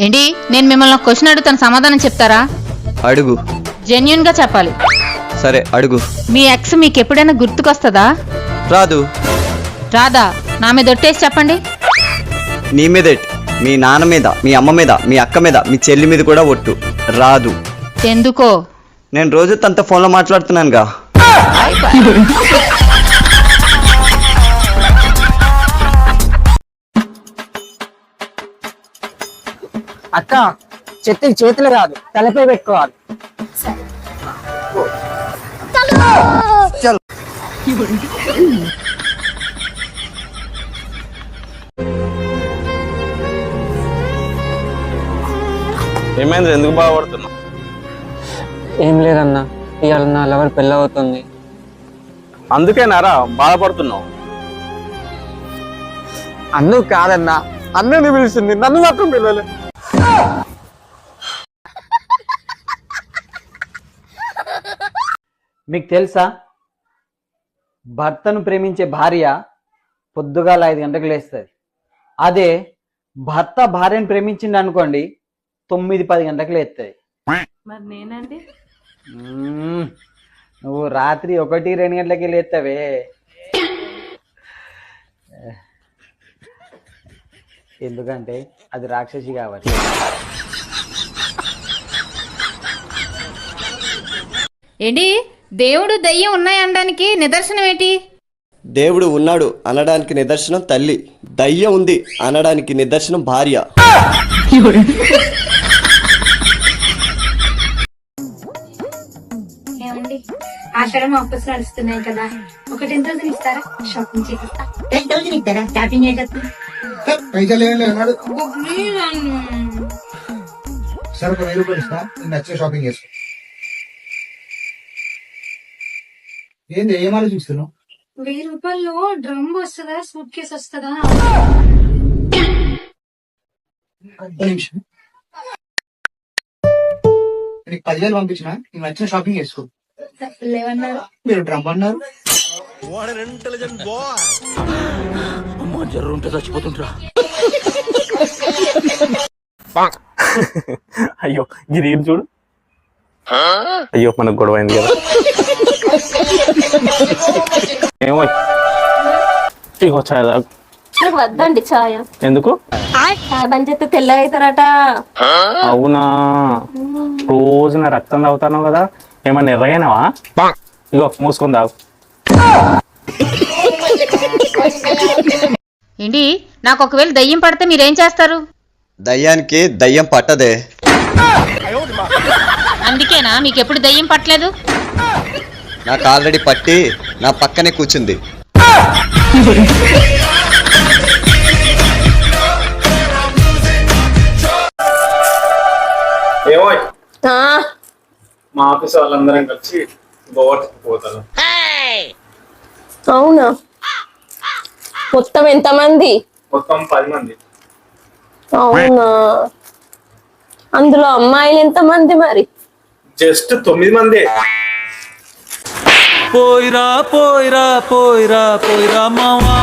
ఏంటి నేను మిమ్మల్ని ఒక క్వశ్చన్ అడుగుతాను, సమాధానం చెప్తారా? అడుగు. జెన్యూన్ గా చెప్పాలి. సరే అడుగు. మీ ఎక్స్ మీకు ఎప్పుడైనా గుర్తుకొస్తుందా? రాదు. రాదా? నా మీద ఒట్టేసి చెప్పండి. నీ మీద, మీ నాన్న మీద, మీ అమ్మ మీద, మీ అక్క మీద, మీ చెల్లి మీద కూడా ఒట్టు. రాదు. ఎందుకో? నేను రోజు తనతో ఫోన్లో మాట్లాడుతున్నానుగా. అక్క, చెట్టుకి చేతులు కాదు తలపై పెట్టుకోవాలి. ఏమైంది, ఎందుకు బాధపడుతున్నావు? ఏం లేదన్నా, ఇవాళ నా లవర్ పెళ్ళి అవుతుంది. అందుకేనారా బాధపడుతున్నావు? అందుకు కాదన్నా, అన్నని పిలిచింది, నన్ను మాత్రం పిల్లలే. మీకు తెలుసా, భర్తను ప్రేమించే భార్య పొద్దుగాల 5 గంటలకు లేస్తుంది. అదే భర్త భార్యను ప్రేమించింది అనుకోండి, 9-10 గంటలకు లేస్తుంది. మరి నేనండి? నువ్వు రాత్రి 1-2 గంటలకి లేస్తావే. ఎందుకంటే అది రాక్షసి కాబట్టి. ఏంటి దేవుడు దయ్యం ఉన్నాయనడానికి నిదర్శనం ఏంటి? దేవుడు ఉన్నాడు అనడానికి నిదర్శనం తల్లి, దయ్యం ఉంది అనడానికి నిదర్శనం భార్య. ఏమండి, ఆషాఢం ఆఫర్స్ నడుస్తున్నాయి కదా, ఒక 10,000 ఇస్తారా? షాపింగ్ చేపిస్తా. 10,000 ఇస్తారా? షాపింగ్ చేసేస్తా. పైసలు ఏం లేవు. సరే, ఒక 1000 రూపాయలు ఇస్తా, నీకు నచ్చిన షాపింగ్ చేసుకో. ఏంది, ఏం ఆలోచిస్తున్నావు? 1000 రూపాయల్లో డ్రమ్ వస్తుందా, సూట్ కేసు వస్తుందా? నిమిషం, నీకు 10,000 పంపించిన, నీకు నచ్చిన షాపింగ్ చేసుకో. లేవన్నారు. మీరు డ్రమ్ అన్నారు. అయ్యో ఇది ఏం చూడు. అయ్యో మనకు గొడవ అయింది కదా. ఏమో ఇగో ఛాయ్ తాగు. నాకు వద్దండి ఛాయ. ఎందుకు? బంద్ చేస్తే తెల్ల అవుతారట. అవునా, రోజు నా రక్తం తాగుతాను కదా, ఏమన్నా ఎర్రగైనావా? ఇగో మూసుకొని తాగు. ఏంటి, నాకు ఒకవేళ దయ్యం పడితే మీరేం చేస్తారు? దయ్యానికి దయ్యం పట్టదే. అందుకేనా మీకు ఎప్పుడు దయ్యం పట్టలేదు? నాకు ఆల్రెడీ పట్టి నా పక్కనే కూర్చుంది. ఏమో మా ఆఫీస్ వాళ్ళందరం కలిసి గోవాకి పోతారు. అవునా, మొత్తం ఎంతమంది? మొత్తం 10 మంది. అవునా, అందులో అమ్మాయిలు ఎంతమంది మరి? జస్ట్ 9 మంది. పోయిరా పోయిరా పోయిరా పోయిరా మావా.